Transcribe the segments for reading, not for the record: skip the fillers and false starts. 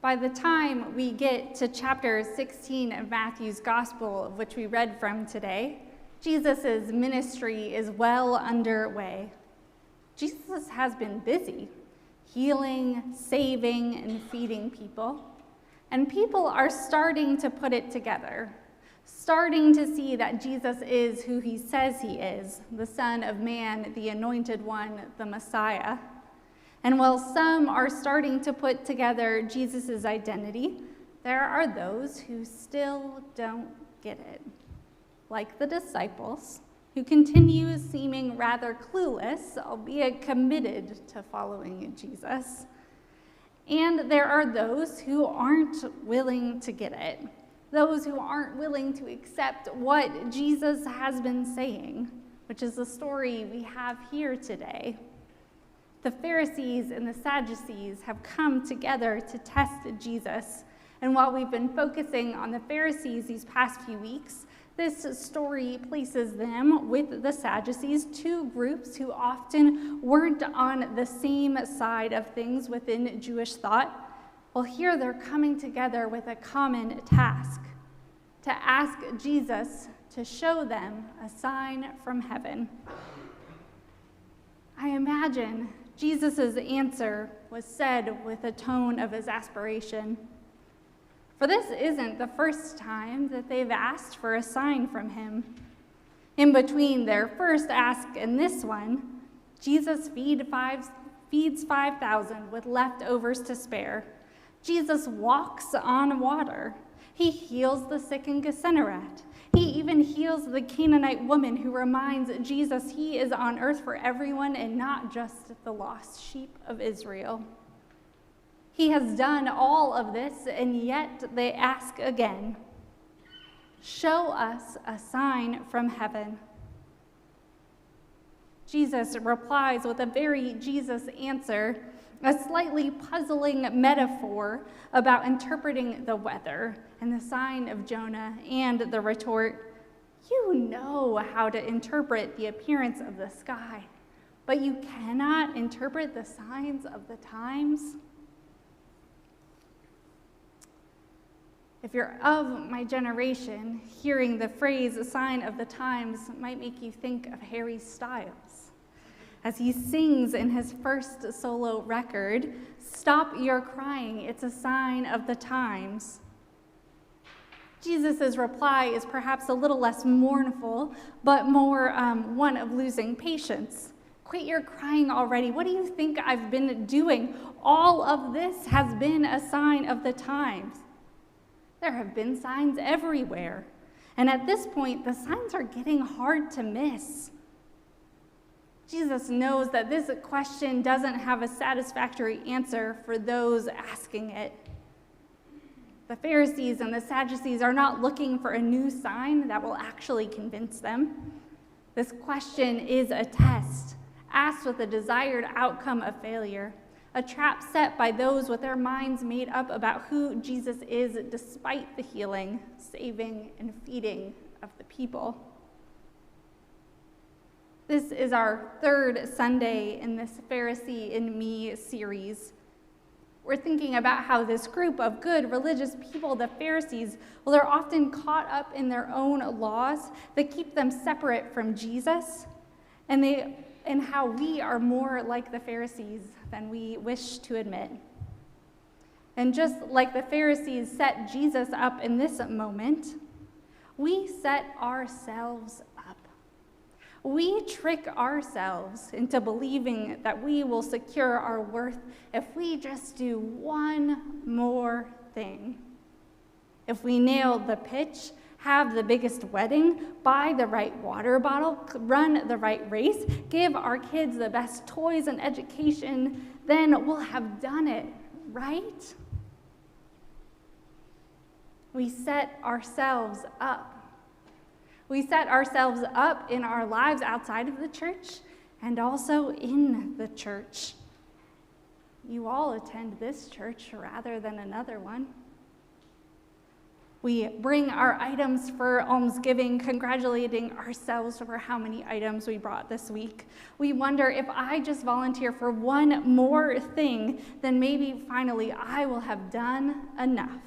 By the time we get to chapter 16 of Matthew's Gospel, of which we read from today, Jesus' ministry is well underway. Jesus has been busy, healing, saving, and feeding people. And people are starting to put it together, starting to see that Jesus is who he says he is, the Son of Man, the Anointed One, the Messiah. And while some are starting to put together Jesus' identity, there are those who still don't get it, like the disciples, who continue seeming rather clueless, albeit committed to following Jesus. And there are those who aren't willing to get it, those who aren't willing to accept what Jesus has been saying, which is the story we have here today. The Pharisees and the Sadducees have come together to test Jesus. And while we've been focusing on the Pharisees these past few weeks, this story places them with the Sadducees, two groups who often weren't on the same side of things within Jewish thought. Well, here they're coming together with a common task, to ask Jesus to show them a sign from heaven. I imagine Jesus' answer was said with a tone of exasperation. For this isn't the first time that they've asked for a sign from him. In between their first ask and this one, Jesus feeds 5,000 with leftovers to spare. Jesus walks on water. He heals the sick in Gennesaret. He even heals the Canaanite woman who reminds Jesus he is on earth for everyone and not just the lost sheep of Israel. He has done all of this, and yet they ask again, "Show us a sign from heaven." Jesus replies with a very Jesus answer, a slightly puzzling metaphor about interpreting the weather and the sign of Jonah, and the retort, "You know how to interpret the appearance of the sky, but you cannot interpret the signs of the times." If you're of my generation, hearing the phrase "sign of the times" might make you think of Harry Styles, as he sings in his first solo record, "Stop your crying, it's a sign of the times." Jesus' reply is perhaps a little less mournful, but more one of losing patience. "Quit your crying already. What do you think I've been doing? All of this has been a sign of the times." There have been signs everywhere, and at this point, the signs are getting hard to miss. Jesus knows that this question doesn't have a satisfactory answer for those asking it. The Pharisees and the Sadducees are not looking for a new sign that will actually convince them. This question is a test, asked with a desired outcome of failure, a trap set by those with their minds made up about who Jesus is despite the healing, saving, and feeding of the people. This is our third Sunday in this Pharisee in Me series. We're thinking about how this group of good religious people, the Pharisees, well, they're often caught up in their own laws that keep them separate from Jesus, and how we are more like the Pharisees than we wish to admit. And just like the Pharisees set Jesus up in this moment, we set ourselves up. We trick ourselves into believing that we will secure our worth if we just do one more thing. If we nail the pitch, have the biggest wedding, buy the right water bottle, run the right race, give our kids the best toys and education, then we'll have done it, right? We set ourselves up. We set ourselves up in our lives outside of the church and also in the church. You all attend this church rather than another one. We bring our items for almsgiving, congratulating ourselves for how many items we brought this week. We wonder, if I just volunteer for one more thing, then maybe finally I will have done enough.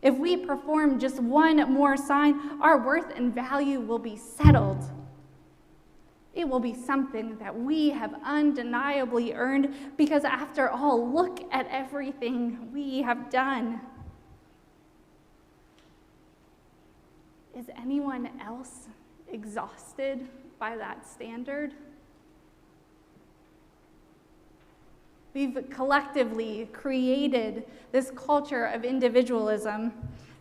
If we perform just one more sign, our worth and value will be settled. It will be something that we have undeniably earned, because after all, look at everything we have done. Is anyone else exhausted by that standard? We've collectively created this culture of individualism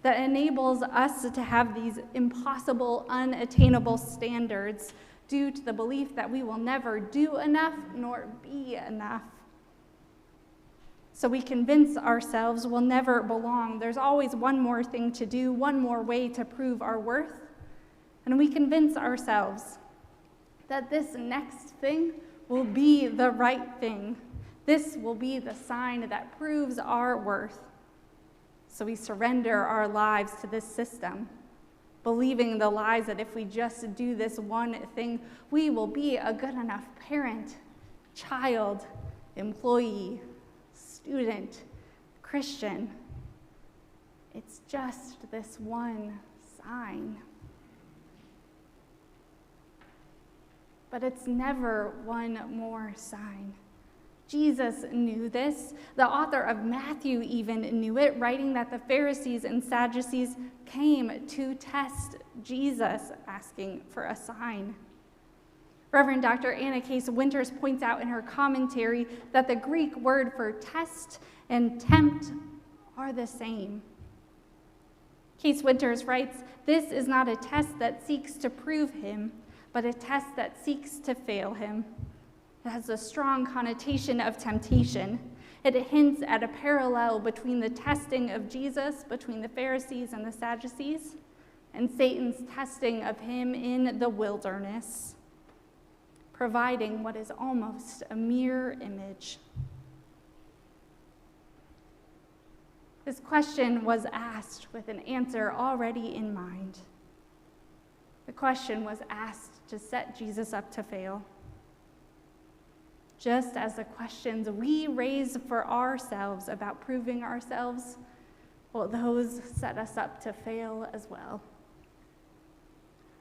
that enables us to have these impossible, unattainable standards due to the belief that we will never do enough nor be enough. So we convince ourselves we'll never belong. There's always one more thing to do, one more way to prove our worth. And we convince ourselves that this next thing will be the right thing. This will be the sign that proves our worth. So we surrender our lives to this system, believing the lies that if we just do this one thing, we will be a good enough parent, child, employee, student, Christian. It's just this one sign. But it's never one more sign. Jesus knew this. The author of Matthew even knew it, writing that the Pharisees and Sadducees came to test Jesus, asking for a sign. Reverend Dr. Anna Case Winters points out in her commentary that the Greek word for test and tempt are the same. Case Winters writes, "This is not a test that seeks to prove him, but a test that seeks to fail him." It has a strong connotation of temptation. It hints at a parallel between the testing of Jesus, between the Pharisees and the Sadducees, and Satan's testing of him in the wilderness, providing what is almost a mirror image. This question was asked with an answer already in mind. The question was asked to set Jesus up to fail. Just as the questions we raise for ourselves about proving ourselves, well, those set us up to fail as well.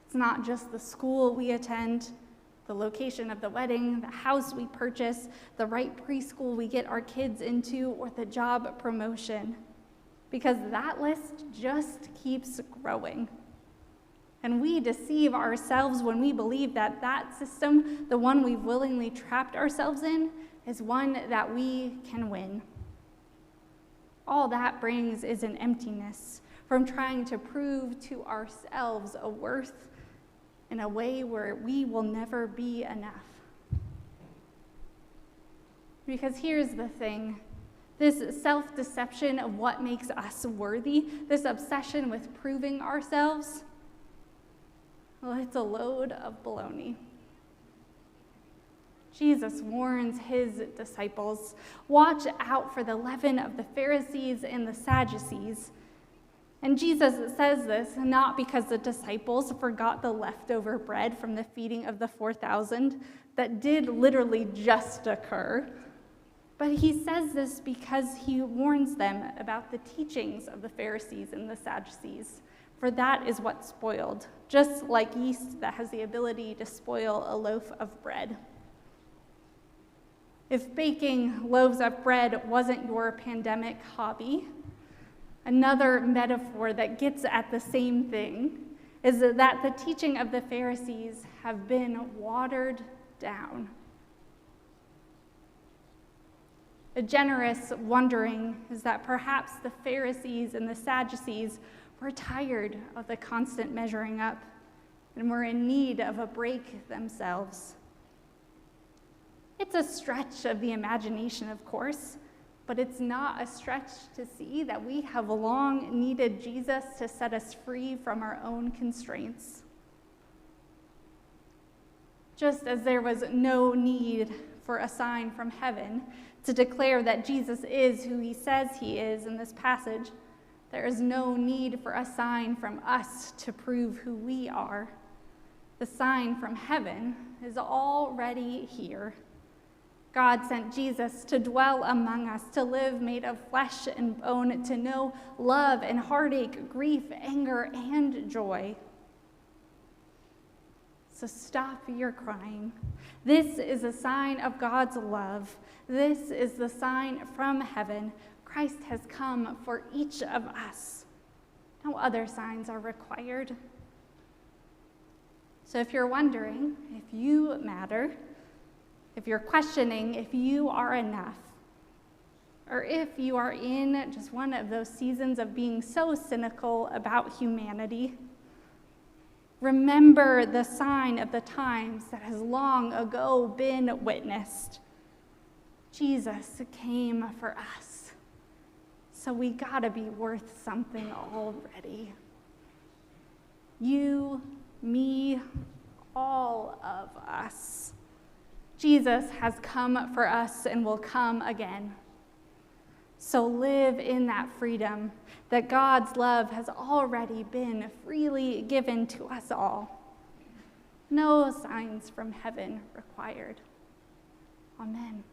It's not just the school we attend, the location of the wedding, the house we purchase, the right preschool we get our kids into, or the job promotion, because that list just keeps growing. And we deceive ourselves when we believe that that system, the one we've willingly trapped ourselves in, is one that we can win. All that brings is an emptiness from trying to prove to ourselves a worth in a way where we will never be enough. Because here's the thing. This self-deception of what makes us worthy, this obsession with proving ourselves, well, it's a load of baloney. Jesus warns his disciples, watch out for the leaven of the Pharisees and the Sadducees. And Jesus says this not because the disciples forgot the leftover bread from the feeding of the 4,000 that did literally just occur, but he says this because he warns them about the teachings of the Pharisees and the Sadducees. For that is what spoiled, just like yeast that has the ability to spoil a loaf of bread. If baking loaves of bread wasn't your pandemic hobby, another metaphor that gets at the same thing is that the teaching of the Pharisees have been watered down. A generous wondering is that perhaps the Pharisees and the Sadducees were tired of the constant measuring up and were in need of a break themselves. It's a stretch of the imagination, of course, but it's not a stretch to see that we have long needed Jesus to set us free from our own constraints. Just as there was no need for a sign from heaven to declare that Jesus is who he says he is in this passage, There is no need for a sign from us to prove who we are. The sign from heaven is already here. God sent Jesus to dwell among us, to live made of flesh and bone, to know love and heartache, grief, anger, and joy. So stop your crying. This is a sign of God's love. This is the sign from heaven. Christ has come for each of us. No other signs are required. So if you're wondering if you matter, if you're questioning if you are enough, or if you are in just one of those seasons of being so cynical about humanity, remember the sign of the times that has long ago been witnessed. Jesus came for us, so we gotta be worth something already. You, me, all of us. Jesus has come for us and will come again. So live in that freedom that God's love has already been freely given to us all. No signs from heaven required. Amen.